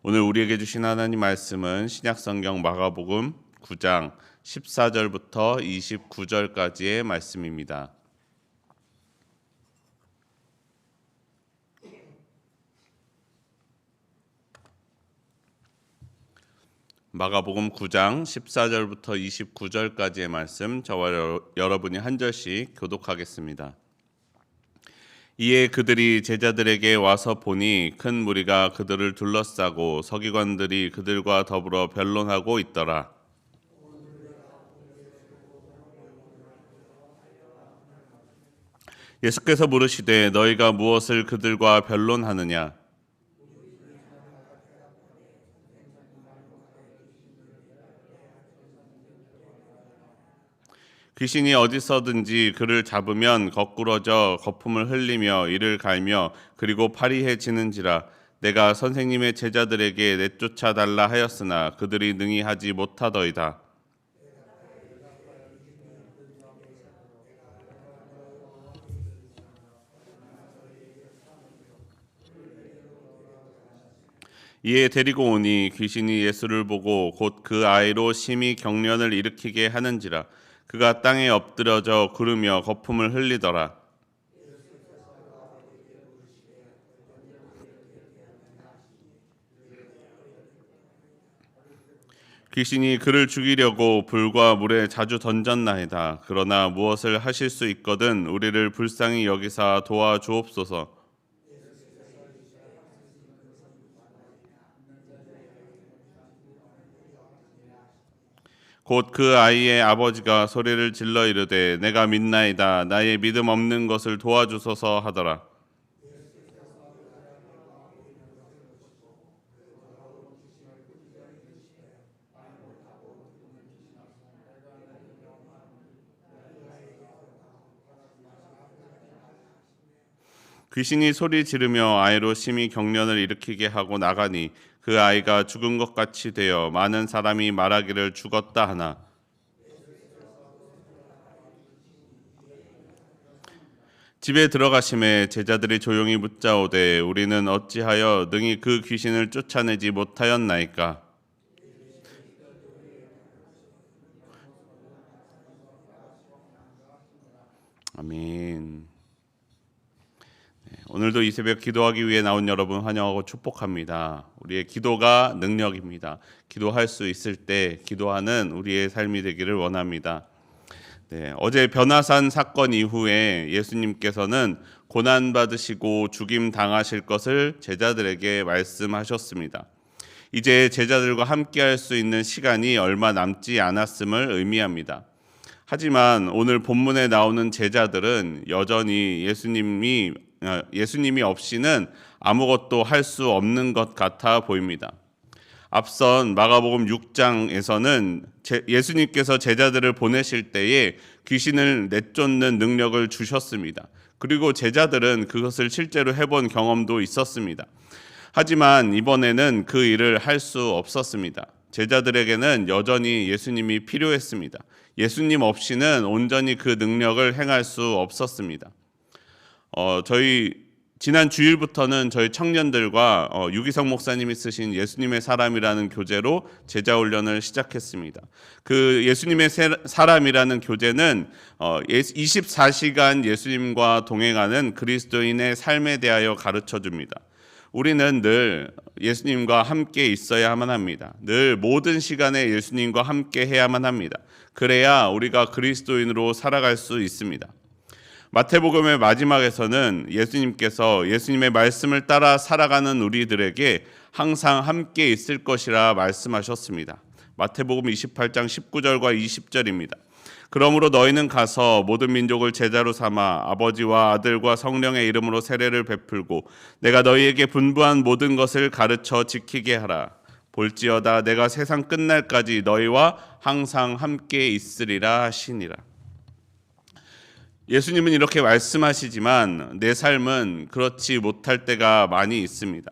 오늘 우리에게 주신 하나님 말씀은 신약성경 마가복음 9장 14절부터 29절까지의 말씀입니다. 마가복음 9장 14절부터 29절까지의 말씀, 저와 여러분이 한 절씩 교독하겠습니다. 이에 그들이 제자들에게 와서 보니 큰 무리가 그들을 둘러싸고 서기관들이 그들과 더불어 변론하고 있더라. 예수께서 물으시되 너희가 무엇을 그들과 변론하느냐? 귀신이 어디서든지 그를 잡으면 거꾸러져 거품을 흘리며 이를 갈며 그리고 파리해지는지라. 내가 선생님의 제자들에게 내쫓아 달라 하였으나 그들이 능히 하지 못하더이다. 이에 데리고 오니 귀신이 예수를 보고 곧 그 아이로 심히 경련을 일으키게 하는지라. 그가 땅에 엎드려져 구르며 거품을 흘리더라. 귀신이 그를 죽이려고 불과 물에 자주 던졌나이다. 그러나 무엇을 하실 수 있거든 우리를 불쌍히 여기사 도와주옵소서. 곧 그 아이의 아버지가 소리를 질러 이르되 내가 믿나이다. 나의 믿음 없는 것을 도와주소서 하더라. 귀신이 소리 지르며 아이로 심히 경련을 일으키게 하고 나가니 그 아이가 죽은 것 같이 되어 많은 사람이 말하기를 죽었다 하나. 집에 들어가심에 제자들이 조용히 묻자오되 우리는 어찌하여 능히 그 귀신을 쫓아내지 못하였나이까? 아멘. 오늘도 이 새벽 기도하기 위해 나온 여러분 환영하고 축복합니다. 우리의 기도가 능력입니다. 기도할 수 있을 때 기도하는 우리의 삶이 되기를 원합니다. 어제 변화산 사건 이후에 예수님께서는 고난받으시고 죽임 당하실 것을 제자들에게 말씀하셨습니다. 이제 제자들과 함께할 수 있는 시간이 얼마 남지 않았음을 의미합니다. 하지만 오늘 본문에 나오는 제자들은 여전히 예수님이 없이는 아무것도 할 수 없는 것 같아 보입니다. 앞선 마가복음 6장에서는 예수님께서 제자들을 보내실 때에 귀신을 내쫓는 능력을 주셨습니다. 그리고 제자들은 그것을 실제로 해본 경험도 있었습니다. 하지만 이번에는 그 일을 할 수 없었습니다. 제자들에게는 여전히 예수님이 필요했습니다. 예수님 없이는 온전히 그 능력을 행할 수 없었습니다. 저희 지난 주일부터는 저희 청년들과 유기성 목사님이 쓰신 예수님의 사람이라는 교재로 제자 훈련을 시작했습니다. 그 예수님의 사람이라는 교재는 24시간 예수님과 동행하는 그리스도인의 삶에 대하여 가르쳐 줍니다. 우리는 늘 예수님과 함께 있어야만 합니다. 늘 모든 시간에 예수님과 함께 해야만 합니다. 그래야 우리가 그리스도인으로 살아갈 수 있습니다. 마태복음의 마지막에서는 예수님께서 예수님의 말씀을 따라 살아가는 우리들에게 항상 함께 있을 것이라 말씀하셨습니다. 마태복음 28장 19절과 20절입니다. 그러므로 너희는 가서 모든 민족을 제자로 삼아 아버지와 아들과 성령의 이름으로 세례를 베풀고 내가 너희에게 분부한 모든 것을 가르쳐 지키게 하라. 볼지어다 내가 세상 끝날까지 너희와 항상 함께 있으리라 하시니라. 예수님은 이렇게 말씀하시지만 내 삶은 그렇지 못할 때가 많이 있습니다.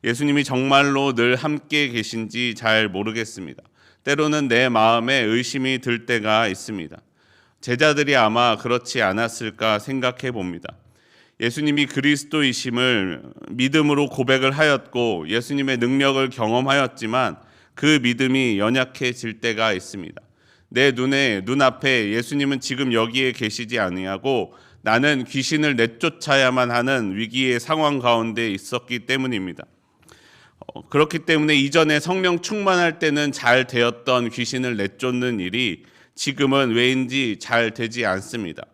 예수님이 정말로 늘 함께 계신지 잘 모르겠습니다. 때로는 내 마음에 의심이 들 때가 있습니다. 제자들이 아마 그렇지 않았을까 생각해 봅니다. 예수님이 그리스도이심을 믿음으로 고백을 하였고 예수님의 능력을 경험하였지만 그 믿음이 연약해질 때가 있습니다. 내 눈앞에 예수님은 지금 여기에 계시지 아니하고 나는 귀신을 내쫓아야만 하는 위기의 상황 가운데 있었기 때문입니다. 그렇기 때문에 이전에 성령 충만할 때는 잘 되었던 귀신을 내쫓는 일이 지금은 왜인지 잘 되지 않습니다.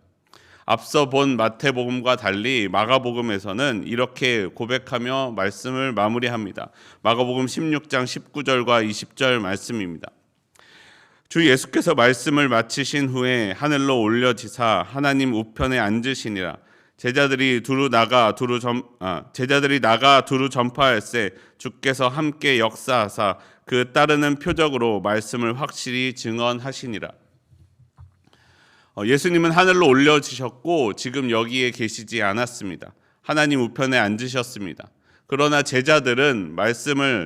앞서 본 마태복음과 달리 마가복음에서는 이렇게 고백하며 말씀을 마무리합니다. 마가복음 16장 19절과 20절 말씀입니다. 주 예수께서 말씀을 마치신 후에 하늘로 올려지사 하나님 우편에 앉으시니라. 제자들이 나가 두루 전파할세 주께서 함께 역사하사 그 따르는 표적으로 말씀을 확실히 증언하시니라. 예수님은 하늘로 올려지셨고 지금 여기에 계시지 않았습니다. 하나님 우편에 앉으셨습니다. 그러나 제자들은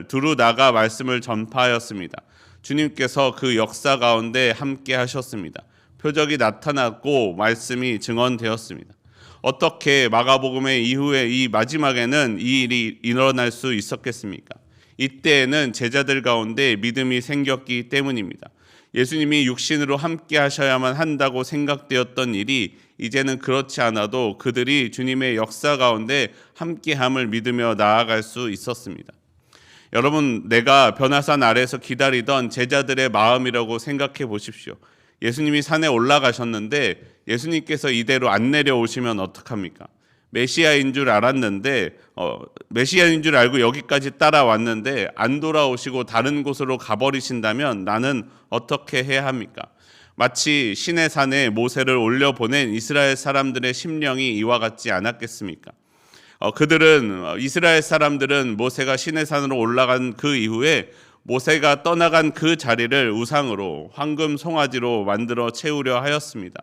두루 나가 말씀을 전파하였습니다. 주님께서 그 역사 가운데 함께 하셨습니다. 표적이 나타났고 말씀이 증언되었습니다. 어떻게 마가복음의 이후에 이 마지막에는 이 일이 일어날 수 있었겠습니까? 이때에는 제자들 가운데 믿음이 생겼기 때문입니다. 예수님이 육신으로 함께 하셔야만 한다고 생각되었던 일이 이제는 그렇지 않아도 그들이 주님의 역사 가운데 함께함을 믿으며 나아갈 수 있었습니다. 여러분, 내가 변화산 아래에서 기다리던 제자들의 마음이라고 생각해 보십시오. 예수님이 산에 올라가셨는데 예수님께서 이대로 안 내려오시면 어떡합니까? 메시아인 줄 알았는데 메시아인 줄 알고 여기까지 따라왔는데 안 돌아오시고 다른 곳으로 가버리신다면 나는 어떻게 해야 합니까? 마치 시내 산에 모세를 올려보낸 이스라엘 사람들의 심령이 이와 같지 않았겠습니까? 이스라엘 사람들은 모세가 시내 산으로 올라간 그 이후에 모세가 떠나간 그 자리를 우상으로 황금 송아지로 만들어 채우려 하였습니다.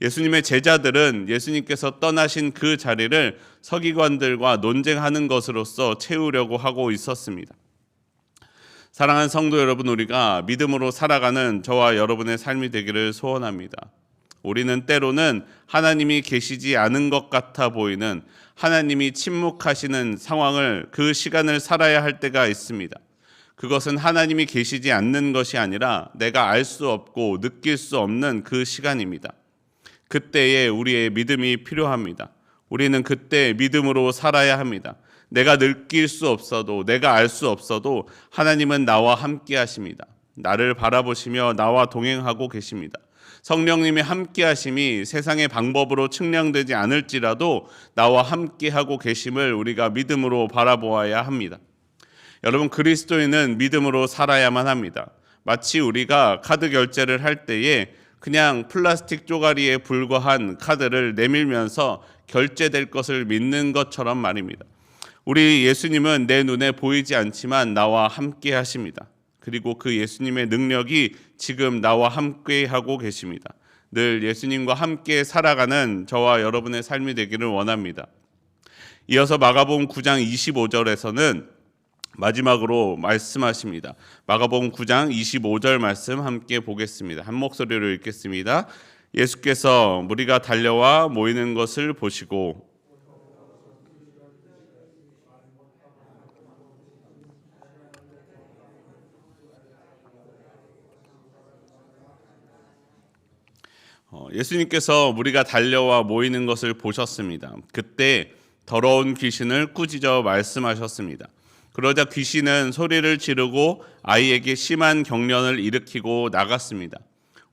예수님의 제자들은 예수님께서 떠나신 그 자리를 서기관들과 논쟁하는 것으로서 채우려고 하고 있었습니다. 사랑하는 성도 여러분, 우리가 믿음으로 살아가는 저와 여러분의 삶이 되기를 소원합니다. 우리는 때로는 하나님이 계시지 않은 것 같아 보이는 하나님이 침묵하시는 그 시간을 살아야 할 때가 있습니다. 그것은 하나님이 계시지 않는 것이 아니라 내가 알 수 없고 느낄 수 없는 그 시간입니다. 그때에 우리의 믿음이 필요합니다. 우리는 그때 믿음으로 살아야 합니다. 내가 느낄 수 없어도, 내가 알 수 없어도 하나님은 나와 함께 하십니다. 나를 바라보시며 나와 동행하고 계십니다. 성령님의 함께 하심이 세상의 방법으로 측량되지 않을지라도 나와 함께 하고 계심을 우리가 믿음으로 바라보아야 합니다. 여러분, 그리스도인은 믿음으로 살아야만 합니다. 마치 우리가 카드 결제를 할 때에 그냥 플라스틱 쪼가리에 불과한 카드를 내밀면서 결제될 것을 믿는 것처럼 말입니다. 우리 예수님은 내 눈에 보이지 않지만 나와 함께 하십니다. 그리고 그 예수님의 능력이 지금 나와 함께 하고 계십니다. 늘 예수님과 함께 살아가는 저와 여러분의 삶이 되기를 원합니다. 이어서 마가복음 9장 25절에서는 마지막으로 말씀하십니다. 마가복음 9장 25절 말씀 함께 보겠습니다. 한 목소리로 읽겠습니다. 예수께서 무리가 달려와 모이는 것을 보시고 예수님께서 무리가 달려와 모이는 것을 보셨습니다. 그때 더러운 귀신을 꾸짖어 말씀하셨습니다. 그러자 귀신은 소리를 지르고 아이에게 심한 경련을 일으키고 나갔습니다.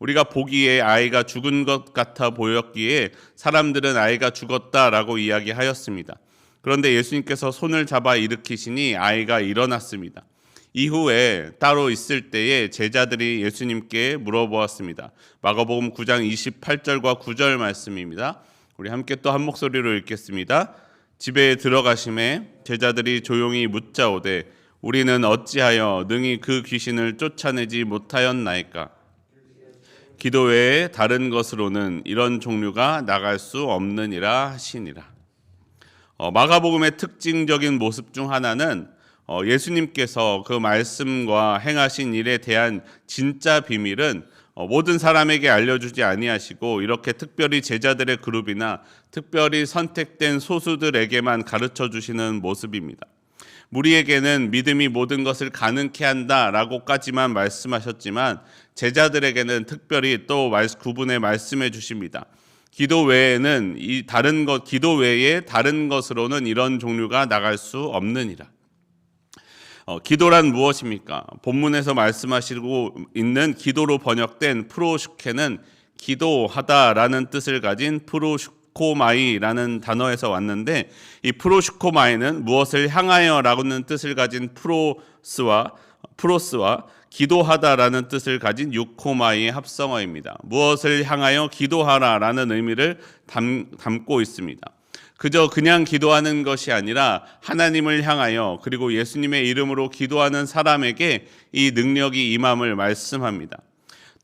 우리가 보기에 아이가 죽은 것 같아 보였기에 사람들은 아이가 죽었다라고 이야기하였습니다. 그런데 예수님께서 손을 잡아 일으키시니 아이가 일어났습니다. 이후에 따로 있을 때에 제자들이 예수님께 물어보았습니다. 마가복음 9장 28절과 9절 말씀입니다. 우리 함께 또 한 목소리로 읽겠습니다. 집에 들어가심에 제자들이 조용히 묻자오되 우리는 어찌하여 능히 그 귀신을 쫓아내지 못하였나이까? 기도 외에 다른 것으로는 이런 종류가 나갈 수 없느니라 하시니라. 마가복음의 특징적인 모습 중 하나는 예수님께서 그 말씀과 행하신 일에 대한 진짜 비밀은 모든 사람에게 알려주지 아니하시고 이렇게 특별히 제자들의 그룹이나 특별히 선택된 소수들에게만 가르쳐 주시는 모습입니다. 무리에게는 믿음이 모든 것을 가능케 한다라고까지만 말씀하셨지만 제자들에게는 특별히 또 구분해 말씀해 주십니다. 기도 외에는 기도 외에 다른 것으로는 이런 종류가 나갈 수 없느니라. 기도란 무엇입니까? 본문에서 말씀하시고 있는 기도로 번역된 프로슈케는 기도하다라는 뜻을 가진 프로슈코마이라는 단어에서 왔는데, 이 프로슈코마이는 무엇을 향하여라는 뜻을 가진 프로스와 기도하다라는 뜻을 가진 유코마이의 합성어입니다. 무엇을 향하여 기도하라라는 의미를 담고 있습니다. 그냥 기도하는 것이 아니라 하나님을 향하여 그리고 예수님의 이름으로 기도하는 사람에게 이 능력이 임함을 말씀합니다.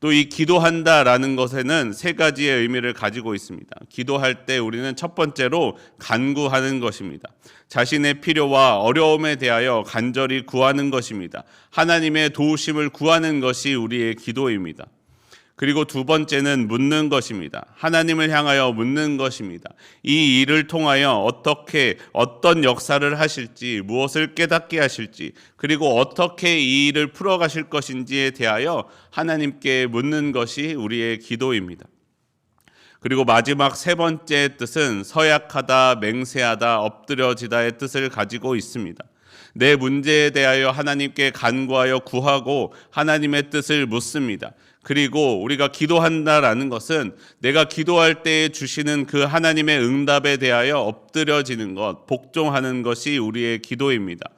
또 이 기도한다라는 것에는 세 가지의 의미를 가지고 있습니다. 기도할 때 우리는 첫 번째로 간구하는 것입니다. 자신의 필요와 어려움에 대하여 간절히 구하는 것입니다. 하나님의 도우심을 구하는 것이 우리의 기도입니다. 그리고 두 번째는 묻는 것입니다. 하나님을 향하여 묻는 것입니다. 이 일을 통하여 어떤 역사를 하실지, 무엇을 깨닫게 하실지, 그리고 어떻게 이 일을 풀어가실 것인지에 대하여 하나님께 묻는 것이 우리의 기도입니다. 그리고 마지막 세 번째 뜻은 서약하다, 맹세하다, 엎드려지다의 뜻을 가지고 있습니다. 내 문제에 대하여 하나님께 간구하여 구하고 하나님의 뜻을 묻습니다. 그리고 우리가 기도한다라는 것은 내가 기도할 때에 주시는 그 하나님의 응답에 대하여 엎드려지는 것, 복종하는 것이 우리의 기도입니다.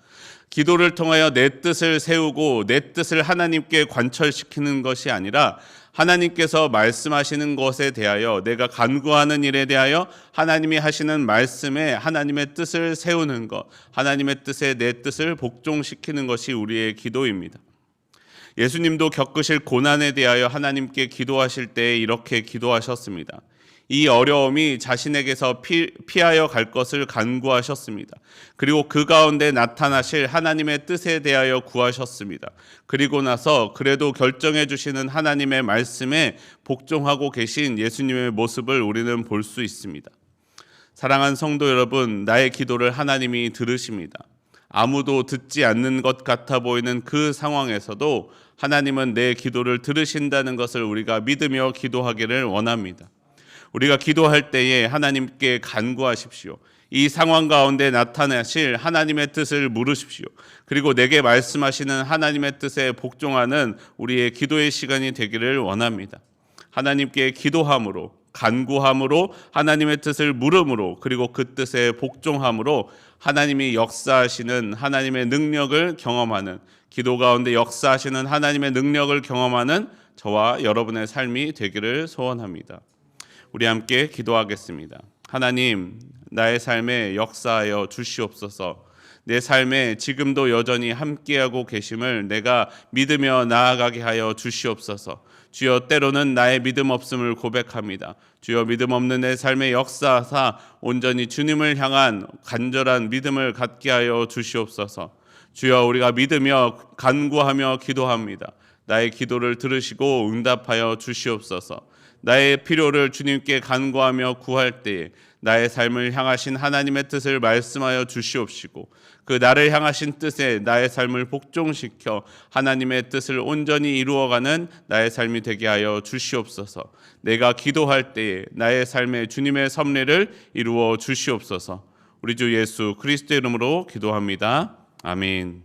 기도를 통하여 내 뜻을 세우고 내 뜻을 하나님께 관철시키는 것이 아니라 하나님께서 말씀하시는 것에 대하여 내가 간구하는 일에 대하여 하나님이 하시는 말씀에 하나님의 뜻을 세우는 것, 하나님의 뜻에 내 뜻을 복종시키는 것이 우리의 기도입니다. 예수님도 겪으실 고난에 대하여 하나님께 기도하실 때 이렇게 기도하셨습니다. 이 어려움이 자신에게서 피하여 갈 것을 간구하셨습니다. 그리고 그 가운데 나타나실 하나님의 뜻에 대하여 구하셨습니다. 그리고 나서 그래도 결정해 주시는 하나님의 말씀에 복종하고 계신 예수님의 모습을 우리는 볼 수 있습니다. 사랑하는 성도 여러분, 나의 기도를 하나님이 들으십니다. 아무도 듣지 않는 것 같아 보이는 그 상황에서도 하나님은 내 기도를 들으신다는 것을 우리가 믿으며 기도하기를 원합니다. 우리가 기도할 때에 하나님께 간구하십시오. 이 상황 가운데 나타나실 하나님의 뜻을 물으십시오. 그리고 내게 말씀하시는 하나님의 뜻에 복종하는 우리의 기도의 시간이 되기를 원합니다. 하나님께 기도함으로, 간구함으로, 하나님의 뜻을 물음으로, 그리고 그 뜻에 복종함으로 하나님이 역사하시는 하나님의 능력을 경험하는, 기도 가운데 역사하시는 하나님의 능력을 경험하는 저와 여러분의 삶이 되기를 소원합니다. 우리 함께 기도하겠습니다. 하나님, 나의 삶에 역사하여 주시옵소서. 내 삶에 지금도 여전히 함께하고 계심을 내가 믿으며 나아가게 하여 주시옵소서. 주여, 때로는 나의 믿음 없음을 고백합니다. 주여, 믿음 없는 내 삶의 역사하사 온전히 주님을 향한 간절한 믿음을 갖게 하여 주시옵소서. 주여, 우리가 믿으며 간구하며 기도합니다. 나의 기도를 들으시고 응답하여 주시옵소서. 나의 필요를 주님께 간구하며 구할 때에 나의 삶을 향하신 하나님의 뜻을 말씀하여 주시옵시고 그 나를 향하신 뜻에 나의 삶을 복종시켜 하나님의 뜻을 온전히 이루어가는 나의 삶이 되게 하여 주시옵소서. 내가 기도할 때에 나의 삶에 주님의 섭리를 이루어 주시옵소서. 우리 주 예수 그리스도의 이름으로 기도합니다. 아멘.